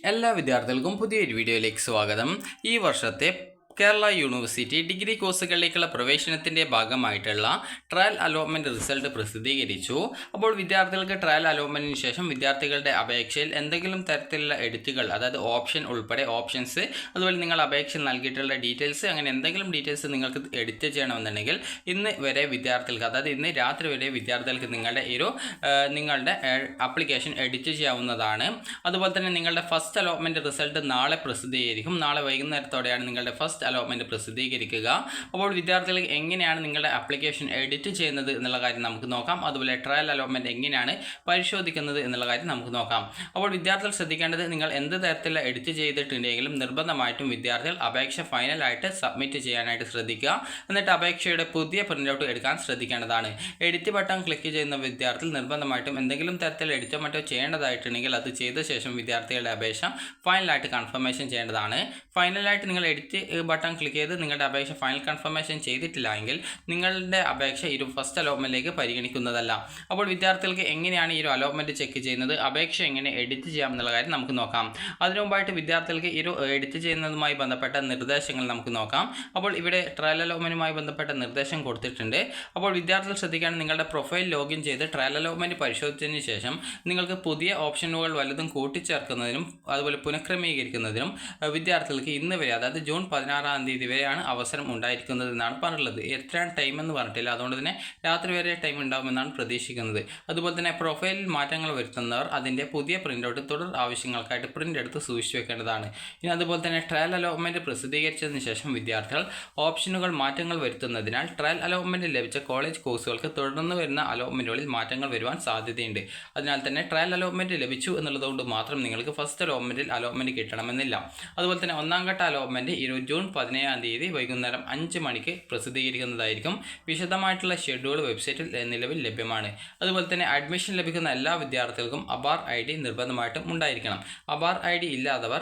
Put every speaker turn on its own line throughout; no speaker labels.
എല്ലാ വിദ്യാർത്ഥികൾക്കും പുതിയൊരു വീഡിയോയിലേക്ക് സ്വാഗതം. ഈ വർഷത്തെ കേരള യൂണിവേഴ്സിറ്റി ഡിഗ്രി കോഴ്സുകളിലേക്കുള്ള പ്രവേശനത്തിൻ്റെ ഭാഗമായിട്ടുള്ള ട്രയൽ അലോട്ട്മെൻറ്റ് റിസൾട്ട് പ്രസിദ്ധീകരിച്ചു. അപ്പോൾ വിദ്യാർത്ഥികൾക്ക് ട്രയൽ അലോട്ട്മെൻറ്റിന് ശേഷം വിദ്യാർത്ഥികളുടെ അപേക്ഷയിൽ എന്തെങ്കിലും തരത്തിലുള്ള എഡിറ്റുകൾ, അതായത് ഓപ്ഷൻ ഉൾപ്പെടെ ഓപ്ഷൻസ്, അതുപോലെ നിങ്ങൾ അപേക്ഷയിൽ നൽകിയിട്ടുള്ള ഡീറ്റെയിൽസ്, അങ്ങനെ എന്തെങ്കിലും ഡീറ്റെയിൽസ് നിങ്ങൾക്ക് എഡിറ്റ് ചെയ്യണമെന്നുണ്ടെങ്കിൽ ഇന്ന് വരെ വിദ്യാർത്ഥികൾക്ക്, അതായത് ഇന്ന് രാത്രി വരെ വിദ്യാർത്ഥികൾക്ക് നിങ്ങളുടെ ആപ്ലിക്കേഷൻ എഡിറ്റ് ചെയ്യാവുന്നതാണ്. അതുപോലെ തന്നെ നിങ്ങളുടെ ഫസ്റ്റ് അലോട്ട്മെൻറ്റ് റിസൾട്ട് നാളെ പ്രസിദ്ധീകരിക്കും. നാളെ വൈകുന്നേരത്തോടെയാണ് നിങ്ങളുടെ ഫസ്റ്റ് അലോട്ട്മെൻറ്റ് പ്രസിദ്ധീകരിക്കുക. അപ്പോൾ വിദ്യാർത്ഥികൾ എങ്ങനെയാണ് നിങ്ങളുടെ ആപ്ലിക്കേഷൻ എഡിറ്റ് ചെയ്യുന്നത് എന്നുള്ള കാര്യം നമുക്ക് നോക്കാം. അതുപോലെ ട്രയൽ അലോട്ട്മെൻറ്റ് എങ്ങനെയാണ് പരിശോധിക്കുന്നത് എന്നുള്ള കാര്യം നമുക്ക് നോക്കാം. അപ്പോൾ വിദ്യാർത്ഥികൾ ശ്രദ്ധിക്കേണ്ടത്, നിങ്ങൾ എന്ത് തരത്തിലുള്ള എഡിറ്റ് ചെയ്തിട്ടുണ്ടെങ്കിലും നിർബന്ധമായിട്ടും വിദ്യാർത്ഥികൾ അപേക്ഷ ഫൈനലായിട്ട് സബ്മിറ്റ് ചെയ്യാനായിട്ട് ശ്രദ്ധിക്കുക. എന്നിട്ട് അപേക്ഷയുടെ പുതിയ പ്രിൻ്റ് എടുക്കാൻ ശ്രദ്ധിക്കേണ്ടതാണ്. എഡിറ്റ് ബട്ടൺ ക്ലിക്ക് ചെയ്യുന്ന വിദ്യാർത്ഥികൾ നിർബന്ധമായിട്ടും എന്തെങ്കിലും തരത്തിൽ എഡിറ്റോ മറ്റോ ചെയ്യേണ്ടതായിട്ടുണ്ടെങ്കിൽ അത് ചെയ്ത ശേഷം വിദ്യാർത്ഥികളുടെ അപേക്ഷ ഫൈനലായിട്ട് കൺഫർമേഷൻ ചെയ്യേണ്ടതാണ്. ഫൈനലായിട്ട് നിങ്ങൾ എഡിറ്റ് ബട്ടൺ ക്ലിക്ക് ചെയ്ത് നിങ്ങളുടെ അപേക്ഷ ഫൈനൽ കൺഫർമേഷൻ ചെയ്തിട്ടില്ല എങ്കിൽ നിങ്ങളുടെ അപേക്ഷ ഫസ്റ്റ് അലോട്ട്മെൻറ്റിലേക്ക് പരിഗണിക്കുന്നതല്ല. അപ്പോൾ വിദ്യാർത്ഥികൾക്ക് എങ്ങനെയാണ് അലോട്ട്മെൻറ്റ് ചെക്ക് ചെയ്യുന്നത്, അപേക്ഷ എങ്ങനെ എഡിറ്റ് ചെയ്യാം എന്നുള്ള കാര്യം നമുക്ക് നോക്കാം. അതിനു മുമ്പായിട്ട് വിദ്യാർത്ഥികൾക്ക് എഡിറ്റ് ചെയ്യുന്നതുമായി ബന്ധപ്പെട്ട നിർദ്ദേശങ്ങൾ നമുക്ക് നോക്കാം. അപ്പോൾ ഇവിടെ ട്രയൽ അലോട്ട്മെൻറ്റുമായി ബന്ധപ്പെട്ട നിർദ്ദേശം കൊടുത്തിട്ടുണ്ട്. അപ്പോൾ വിദ്യാർത്ഥികൾ ശ്രദ്ധിക്കുകയാണ്, നിങ്ങളുടെ പ്രൊഫൈൽ ലോഗിൻ ചെയ്ത് ട്രയൽ അലോട്ട്മെൻറ്റ് പരിശോധിച്ചതിന് ശേഷം നിങ്ങൾക്ക് പുതിയ ഓപ്ഷനുകൾ വല്ലതും കൂട്ടിച്ചേർക്കുന്നതിനും അതുപോലെ പുനഃക്രമീകരിക്കുന്നതിനും വിദ്യാർത്ഥികൾക്ക് ഇന്ന് വരെ, അതായത് ജൂൺ 16-ാം തീയതി വരെയാണ് അവസരം ഉണ്ടായിരിക്കുന്നത് എന്നാണ് പറഞ്ഞിട്ടുള്ളത്. എത്രയാണ് ടൈം എന്ന് പറഞ്ഞിട്ടില്ല, അതുകൊണ്ട് തന്നെ രാത്രി വരെ ടൈം ഉണ്ടാകുമെന്നാണ് പ്രതീക്ഷിക്കുന്നത്. അതുപോലെ തന്നെ പ്രൊഫൈലിൽ മാറ്റങ്ങൾ വരുത്തുന്നവർ അതിൻ്റെ പുതിയ പ്രിൻ്റ് തുടർ ആവശ്യങ്ങൾക്കായിട്ട് പ്രിൻ്റ് എടുത്ത് സൂക്ഷിച്ചു വെക്കേണ്ടതാണ്. ഇനി അതുപോലെ തന്നെ ട്രയൽ അലോട്ട്മെൻറ്റ് പ്രസിദ്ധീകരിച്ചതിന് ശേഷം വിദ്യാർത്ഥികൾ ഓപ്ഷനുകൾ മാറ്റങ്ങൾ വരുത്തുന്നതിനാൽ ട്രയൽ അലോട്ട്മെൻറ്റ് ലഭിച്ച കോളേജ് കോഴ്സുകൾക്ക് തുടർന്ന് വരുന്ന അലോട്ട്മെൻറ്റുകളിൽ മാറ്റങ്ങൾ വരുവാൻ സാധ്യതയുണ്ട്. അതിനാൽ തന്നെ ട്രയൽ അലോട്ട്മെൻറ്റ് ലഭിച്ചു എന്നുള്ളതുകൊണ്ട് മാത്രം നിങ്ങൾക്ക് ഫസ്റ്റ് അലോട്ട്മെൻറ്റിൽ അലോട്ട്മെൻറ്റ് കിട്ടണമെന്നില്ല. അതുപോലെ തന്നെ ഒന്നാം ഘട്ട അലോട്ട്മെൻറ്റ് ജൂൺ 17-ാം തീയതി വൈകുന്നേരം 5 മണിക്ക് പ്രസിദ്ധീകരിക്കുന്നതായിരിക്കും. വിശദമായിട്ടുള്ള ഷെഡ്യൂൾ വെബ്സൈറ്റിൽ നിലവിൽ ലഭ്യമാണ്. അതുപോലെ തന്നെ അഡ്മിഷൻ ലഭിക്കുന്ന എല്ലാ വിദ്യാർത്ഥികൾക്കും അബാർ ID നിർബന്ധമായിട്ടും ഉണ്ടായിരിക്കണം. അബാർ ID ഇല്ലാത്തവർ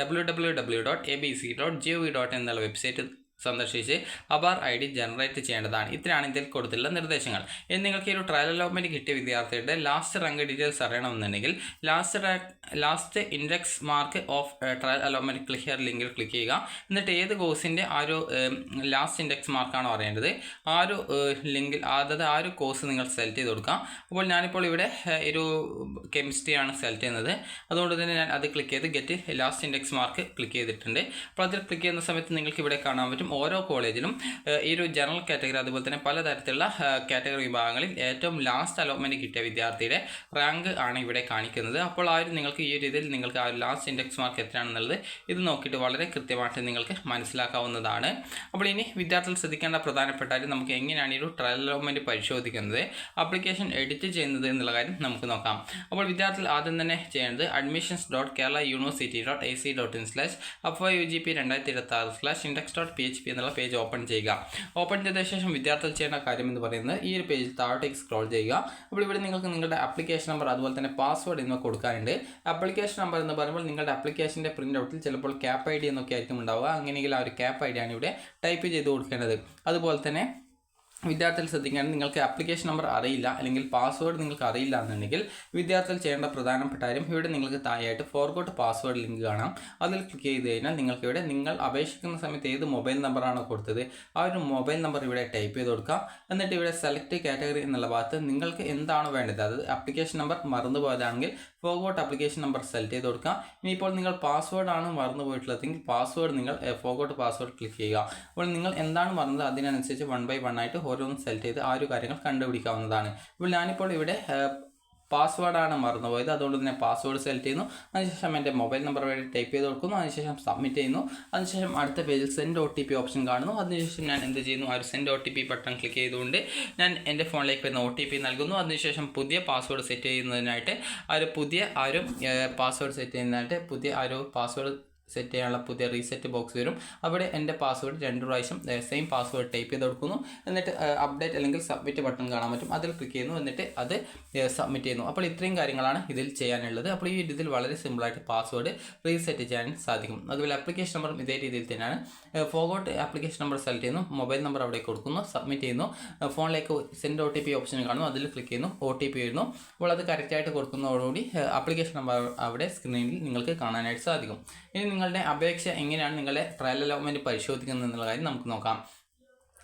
www.abc.gov.in എന്നുള്ള വെബ്സൈറ്റ് സന്ദർശിച്ച് അബാർ ID ജനറേറ്റ് ചെയ്യേണ്ടതാണ്. ഇത്രയാണ് ഇതിൽ കൊടുത്തിട്ടുള്ള നിർദ്ദേശങ്ങൾ. ഇനി നിങ്ങൾക്ക് ട്രയൽ അലോട്ട്മെൻറ്റ് കിട്ടിയ വിദ്യാർത്ഥിയുടെ ലാസ്റ്റ് റാങ്ക് ഡീറ്റെയിൽസ് അറിയണമെന്നുണ്ടെങ്കിൽ last index mark of trial allotment clear ലിങ്കിൽ ക്ലിക്ക് ചെയ്യുക. എന്നിട്ട് ഏത് കോഴ്സിൻ്റെ ലാസ്റ്റ് ഇൻഡെക്സ് മാർക്കാണോ അറിയേണ്ടത് ലിങ്കിൽ, അതായത് കോഴ്സ് നിങ്ങൾ സെലക്ട് ചെയ്ത് കൊടുക്കാം. അപ്പോൾ ഞാനിപ്പോൾ ഇവിടെ കെമിസ്ട്രിയാണ് സെലക്ട് ചെയ്യുന്നത്. അതുകൊണ്ട് തന്നെ ഞാൻ അത് ക്ലിക്ക് ചെയ്ത് get last index mark click ചെയ്തിട്ടുണ്ട്. അപ്പോൾ അതിൽ ക്ലിക്ക് ചെയ്യുന്ന സമയത്ത് നിങ്ങൾക്ക് ഇവിടെ കാണാൻ പറ്റും ഓരോ കോളേജിലും ജനറൽ കാറ്റഗറി, അതുപോലെ തന്നെ പലതരത്തിലുള്ള കാറ്റഗറി വിഭാഗങ്ങളിൽ ഏറ്റവും ലാസ്റ്റ് അലോട്ട്മെൻറ്റ് കിട്ടിയ വിദ്യാർത്ഥിയുടെ റാങ്ക് ആണ് ഇവിടെ കാണിക്കുന്നത്. അപ്പോൾ നിങ്ങൾക്ക് ഈ രീതിയിൽ നിങ്ങൾക്ക് ലാസ്റ്റ് ഇൻഡെക്സ് മാർക്ക് എത്രയാണെന്നുള്ളത് ഇത് നോക്കിയിട്ട് വളരെ കൃത്യമായിട്ട് നിങ്ങൾക്ക് മനസ്സിലാക്കാവുന്നതാണ്. അപ്പോൾ ഇനി വിദ്യാർത്ഥികൾ ശ്രദ്ധിക്കേണ്ട പ്രധാനപ്പെട്ട കാര്യം, നമുക്ക് എങ്ങനെയാണ് ട്രയൽ അലോട്ട്മെൻറ്റ് പരിശോധിക്കുന്നത്, ആപ്ലിക്കേഷൻ എഡിറ്റ് ചെയ്യുന്നത് എന്നുള്ള കാര്യം നമുക്ക് നോക്കാം. അപ്പോൾ വിദ്യാർത്ഥികൾ ആദ്യം തന്നെ ചെയ്യേണ്ടത് admissions.keralauniversity.ac.in/FYUGP 2026/index.php എന്നുള്ള പേജ് ഓപ്പൺ ചെയ്യുക. ഓപ്പൺ ചെയ്ത ശേഷം വിദ്യാർത്ഥികൾ ചെയ്യേണ്ട കാര്യം എന്ന് പറയുന്നത് ഈ ഒരു പേജിൽ താഴോട്ടേക്ക് സ്ക്രോൾ ചെയ്യുക. അപ്പോൾ ഇവിടെ നിങ്ങൾക്ക് നിങ്ങളുടെ ആപ്ലിക്കേഷൻ നമ്പർ അതുപോലെ തന്നെ പാസ്വേഡ് എന്നിവ കൊടുക്കാനുണ്ട്. ആപ്ലിക്കേഷൻ നമ്പർ എന്ന് പറയുമ്പോൾ നിങ്ങളുടെ ആപ്ലിക്കേഷൻ്റെ പ്രിൻ്റ് ഔട്ടിൽ ചിലപ്പോൾ ക്യാപ്പ് ID എന്നൊക്കെ ആയിരിക്കും ഉണ്ടാവുക. അങ്ങനെയെങ്കിൽ ആ ഒരു ക്യാപ്പ് ID ആണ് ഇവിടെ ടൈപ്പ് ചെയ്ത് കൊടുക്കേണ്ടത്. അതുപോലെ തന്നെ വിദ്യാർത്ഥികൾ ശ്രദ്ധിക്കുകയാണ്, നിങ്ങൾക്ക് ആപ്ലിക്കേഷൻ നമ്പർ അറിയില്ല അല്ലെങ്കിൽ പാസ്വേഡ് നിങ്ങൾക്ക് അറിയില്ല എന്നുണ്ടെങ്കിൽ വിദ്യാർത്ഥികൾ ചെയ്യേണ്ട പ്രധാനപ്പെട്ട കാര്യം, ഇവിടെ നിങ്ങൾക്ക് താഴെയായിട്ട് ഫോർഗോട്ട് പാസ്വേഡ് ലിങ്ക് കാണാം. അതിൽ ക്ലിക്ക് ചെയ്ത് കഴിഞ്ഞാൽ നിങ്ങൾക്ക് ഇവിടെ നിങ്ങൾ അപേക്ഷിക്കുന്ന സമയത്ത് ഏത് മൊബൈൽ നമ്പറാണോ കൊടുത്തത് ആ ഒരു മൊബൈൽ നമ്പർ ഇവിടെ ടൈപ്പ് ചെയ്ത് കൊടുക്കാം. എന്നിട്ട് ഇവിടെ സെലക്ട് കാറ്റഗറി എന്നുള്ള ഭാഗത്ത് നിങ്ങൾക്ക് എന്താണോ വേണ്ടത്, അതായത് ആപ്ലിക്കേഷൻ നമ്പർ മറന്നു പോയതാണെങ്കിൽ ഫോർഗോട്ട് ആപ്ലിക്കേഷൻ നമ്പർ സെലക്ട് ചെയ്ത് കൊടുക്കാം. ഇനിയിപ്പോൾ നിങ്ങൾ പാസ്വേഡ് ആണ് മറന്നു പോയിട്ടുള്ളതെങ്കിൽ പാസ്വേഡ് നിങ്ങൾ ഫോർഗോട്ട് പാസ്വേഡ് ക്ലിക്ക് ചെയ്യുക. അപ്പോൾ നിങ്ങൾ എന്താണ് മറന്നത് അതിനനുസരിച്ച് 1 by 1 ആയിട്ട് ഓരോന്നും സെലക്ട് ചെയ്ത് ആ ഒരു കാര്യങ്ങൾ കണ്ടുപിടിക്കാവുന്നതാണ്. ഇപ്പോൾ ഞാനിപ്പോൾ ഇവിടെ പാസ്വേഡാണ് മറന്നുപോയത്, അതുകൊണ്ട് തന്നെ പാസ്വേഡ് സെലക്ട് ചെയ്യുന്നു. അതിനുശേഷം എൻ്റെ മൊബൈൽ നമ്പർ വഴി ടൈപ്പ് ചെയ്ത് കൊടുക്കുന്നു. അതിനുശേഷം സബ്മിറ്റ് ചെയ്യുന്നു. അതിനുശേഷം അടുത്ത പേജിൽ സെൻഡ് OTP ഓപ്ഷൻ കാണുന്നു. അതിനുശേഷം ഞാൻ എന്ത് ചെയ്യുന്നു, ആ ഒരു സെൻഡ് OTP ബട്ടൺ ക്ലിക്ക് ചെയ്തുകൊണ്ട് ഞാൻ എൻ്റെ ഫോണിലേക്ക് വരുന്ന OTP നൽകുന്നു. അതിനുശേഷം പുതിയ പാസ്വേഡ് സെറ്റ് ചെയ്യുന്നതിനായിട്ട് പുതിയ പാസ്വേഡ് സെറ്റ് ചെയ്യാനുള്ള പുതിയ റീസെറ്റ് ബോക്സ് വരും. അവിടെ എൻ്റെ പാസ്വേഡ് 2 പ്രാവശ്യം സെയിം പാസ്വേഡ് ടൈപ്പ് ചെയ്ത് കൊടുക്കുന്നു. എന്നിട്ട് അപ്ഡേറ്റ് അല്ലെങ്കിൽ സബ്മിറ്റ് ബട്ടൺ കാണാൻ പറ്റും, അതിൽ ക്ലിക്ക് ചെയ്യുന്നു. എന്നിട്ട് അത് സബ്മിറ്റ് ചെയ്യുന്നു. അപ്പോൾ ഇത്രയും കാര്യങ്ങളാണ് ഇതിൽ ചെയ്യാനുള്ളത്. അപ്പോൾ ഈ ഇതിൽ വളരെ സിമ്പിളായിട്ട് പാസ്വേഡ് റീസെറ്റ് ചെയ്യാൻ സാധിക്കും. അതുപോലെ ആപ്ലിക്കേഷൻ നമ്പറും ഇതേ രീതിയിൽ തന്നെയാണ്. ഫോർഗോട്ട് ആപ്ലിക്കേഷൻ നമ്പർ സെലക്ട് ചെയ്യുന്നു, മൊബൈൽ നമ്പർ അവിടെ കൊടുക്കുന്നു, സബ്മിറ്റ് ചെയ്യുന്നു. ഫോണിലേക്ക് സെൻഡ് OTP ഓപ്ഷൻ കാണുന്നു, അതിൽ ക്ലിക്ക് ചെയ്യുന്നു, OTP വരുന്നു. അപ്പോൾ അത് കറക്റ്റായിട്ട് കൊടുക്കുന്നതോടുകൂടി ആപ്ലിക്കേഷൻ നമ്പർ അവിടെ സ്ക്രീനിൽ നിങ്ങൾക്ക് കാണാനായിട്ട് സാധിക്കും. ഇനി നിങ്ങളുടെ അപേക്ഷ എങ്ങനെയാണ് നിങ്ങളുടെ ട്രയൽ അലോട്ട്മെൻറ്റ് പരിശോധിക്കുന്നത് എന്നുള്ള കാര്യം നമുക്ക് നോക്കാം.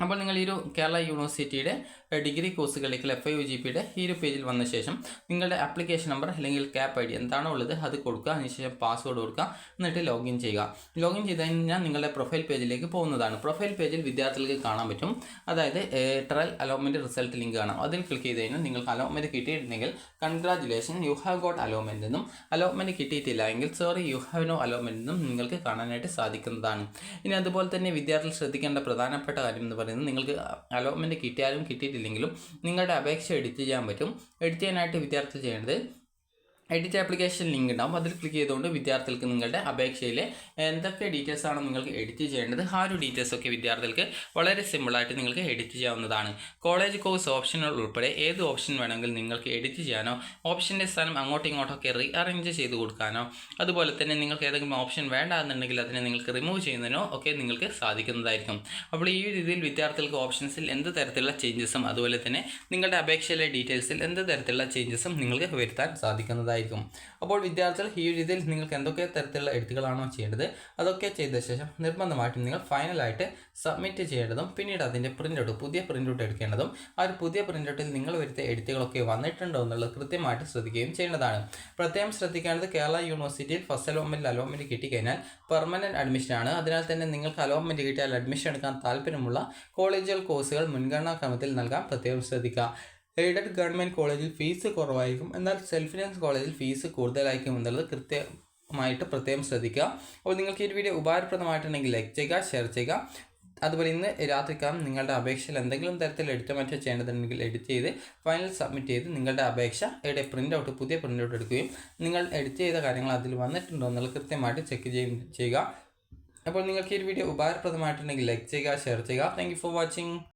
അപ്പോൾ നിങ്ങൾ ഈ ഒരു കേരള യൂണിവേഴ്സിറ്റിയുടെ ഡിഗ്രി കോഴ്സുകളിലേക്കുള്ള FIUGPയുടെ ഈ ഒരു പേജിൽ വന്ന ശേഷം നിങ്ങളുടെ ആപ്ലിക്കേഷൻ നമ്പർ അല്ലെങ്കിൽ CAP ID എന്താണോ ഉള്ളത് അത് കൊടുക്കുക. അതിനുശേഷം പാസ്വേഡ് കൊടുക്കുക. എന്നിട്ട് ലോഗിൻ ചെയ്യുക. ലോഗിൻ ചെയ്ത് കഴിഞ്ഞാൽ നിങ്ങളുടെ പ്രൊഫൈൽ പേജിലേക്ക് പോകുന്നതാണ്. പ്രൊഫൈൽ പേജിൽ വിദ്യാർത്ഥികൾക്ക് കാണാൻ പറ്റും, അതായത് ട്രയൽ അലോട്ട്മെൻറ്റ് റിസൾട്ട് ലിങ്ക് കാണാം. അതിൽ ക്ലിക്ക് ചെയ്ത് കഴിഞ്ഞാൽ നിങ്ങൾക്ക് അലോട്ട്മെൻറ്റ് കിട്ടിയിട്ടുണ്ടെങ്കിൽ congratulation, you have got allotment എന്നും, അലോട്ട്മെൻറ്റ് കിട്ടിയിട്ടില്ല എങ്കിൽ sorry, you have no allotment എന്നും നിങ്ങൾക്ക് കാണാനായിട്ട് സാധിക്കുന്നതാണ്. ഇനി അതുപോലെ തന്നെ വിദ്യാർത്ഥികൾ ശ്രദ്ധിക്കേണ്ട പ്രധാനപ്പെട്ട കാര്യം എന്ന് പറയുന്നത്, നിങ്ങൾക്ക് അലോട്ട്മെൻറ്റ് കിട്ടിയാലും കിട്ടിയിട്ടില്ലെങ്കിലും നിങ്ങളുടെ അപേക്ഷ എഡിറ്റ് ചെയ്യാൻ പറ്റും. എഡിറ്റ് ചെയ്യാനായിട്ട് വിദ്യാർത്ഥികൾ ചെയ്യേണ്ടത് എഡിറ്റ് ആപ്ലിക്കേഷൻ ലിങ്ക് ഉണ്ടാകും, അതിൽ ക്ലിക്ക് ചെയ്തുകൊണ്ട് വിദ്യാർത്ഥികൾക്ക് നിങ്ങളുടെ അപേക്ഷയിലെ എന്തൊക്കെ ഡീറ്റെയിൽസ് ആണോ നിങ്ങൾക്ക് എഡിറ്റ് ചെയ്യേണ്ടത് ആ ഒരു ഡീറ്റെയിൽസൊക്കെ വിദ്യാർത്ഥികൾക്ക് വളരെ സിമ്പിളായിട്ട് നിങ്ങൾക്ക് എഡിറ്റ് ചെയ്യാവുന്നതാണ്. കോളേജ് കോഴ്സ് ഓപ്ഷനുകൾ ഉൾപ്പെടെ ഏത് ഓപ്ഷൻ വേണമെങ്കിലും നിങ്ങൾക്ക് എഡിറ്റ് ചെയ്യാനോ ഓപ്ഷൻ്റെ സ്ഥാനം അങ്ങോട്ടും ഇങ്ങോട്ടൊക്കെ റീഅറേഞ്ച് ചെയ്ത് കൊടുക്കാനോ, അതുപോലെ തന്നെ നിങ്ങൾക്ക് ഏതെങ്കിലും ഓപ്ഷൻ വേണ്ട എന്നുണ്ടെങ്കിൽ അതിനെ നിങ്ങൾക്ക് റിമൂവ് ചെയ്യുന്നതിനോ ഒക്കെ നിങ്ങൾക്ക് സാധിക്കുന്നതായിരിക്കും. അപ്പോൾ ഈ രീതിയിൽ വിദ്യാർത്ഥികൾക്ക് ഓപ്ഷൻസിൽ എന്ത് തരത്തിലുള്ള ചേഞ്ചസും അതുപോലെ തന്നെ നിങ്ങളുടെ അപേക്ഷയിലെ ഡീറ്റെയിൽസിൽ എന്ത് തരത്തിലുള്ള ചേഞ്ചസും നിങ്ങൾക്ക് വരുത്താൻ സാധിക്കുന്നതായിരിക്കും. അപ്പോൾ വിദ്യാർത്ഥികൾ ഈ രീതിയിൽ നിങ്ങൾക്ക് എന്തൊക്കെ തരത്തിലുള്ള എഡിറ്റുകളാണോ ചെയ്യേണ്ടത് അതൊക്കെ ചെയ്ത ശേഷം നിർബന്ധമായിട്ടും നിങ്ങൾ ഫൈനലായിട്ട് സബ്മിറ്റ് ചെയ്യേണ്ടതും പിന്നീട് അതിൻ്റെ പ്രിൻ്റ് പുതിയ പ്രിൻ്റ് ഔട്ട് എടുക്കേണ്ടതും ആ ഒരു പുതിയ പ്രിൻ്റ് ഔട്ടിൽ നിങ്ങൾ വരുത്തിയ എഡിറ്റുകളൊക്കെ വന്നിട്ടുണ്ടോ എന്നുള്ളത് കൃത്യമായിട്ട് ശ്രദ്ധിക്കുകയും ചെയ്യേണ്ടതാണ്. പ്രത്യേകം ശ്രദ്ധിക്കേണ്ടത് കേരള യൂണിവേഴ്സിറ്റിയിൽ ഫസ്റ്റ് അലോട്ട്മെൻറ്റ് കിട്ടിക്കഴിഞ്ഞാൽ പെർമനൻറ്റ് അഡ്മിഷനാണ്. അതിനാൽ തന്നെ നിങ്ങൾക്ക് അലോട്ട്മെൻറ്റ് കിട്ടിയാൽ അഡ്മിഷൻ എടുക്കാൻ താല്പര്യമുള്ള കോളേജുകൾ കോഴ്സുകൾ മുൻഗണനാ ക്രമത്തിൽ നൽകാൻ പ്രത്യേകം ശ്രദ്ധിക്കുക. എയ്ഡഡ് ഗവൺമെൻറ് കോളേജിൽ ഫീസ് കുറവായിരിക്കും, എന്നാൽ സെൽഫ് ഫിനാൻസ് കോളേജിൽ ഫീസ് കൂടുതലായിരിക്കും എന്നുള്ളത് കൃത്യമായിട്ട് പ്രത്യേകം ശ്രദ്ധിക്കുക. അപ്പോൾ നിങ്ങൾക്ക് ഈ വീഡിയോ ഉപകാരപ്രദമായിട്ടുണ്ടെങ്കിൽ ലൈക്ക് ചെയ്യുക, ഷെയർ ചെയ്യുക. അതുപോലെ ഇന്ന് രാത്രിക്കാലം നിങ്ങളുടെ അപേക്ഷയിൽ എന്തെങ്കിലും തരത്തിൽ എഡിറ്റ് മറ്റോ ചെയ്യേണ്ടതുണ്ടെങ്കിൽ എഡിറ്റ് ചെയ്ത് ഫൈനൽ സബ്മിറ്റ് ചെയ്ത് നിങ്ങളുടെ അപേക്ഷയുടെ പ്രിൻ്റ് ഔട്ട് പുതിയ പ്രിൻ്റ് ഔട്ട് എടുക്കുകയും നിങ്ങൾ എഡിറ്റ് ചെയ്ത കാര്യങ്ങൾ അതിൽ വന്നിട്ടുണ്ടോ എന്നുള്ളത് കൃത്യമായിട്ട് ചെക്ക് ചെയ്യുക. അപ്പോൾ നിങ്ങൾക്ക് ഈ വീഡിയോ ഉപകാരപ്രദമായിട്ടുണ്ടെങ്കിൽ ലൈക്ക് ചെയ്യുക, ഷെയർ ചെയ്യുക. Thank you for watching.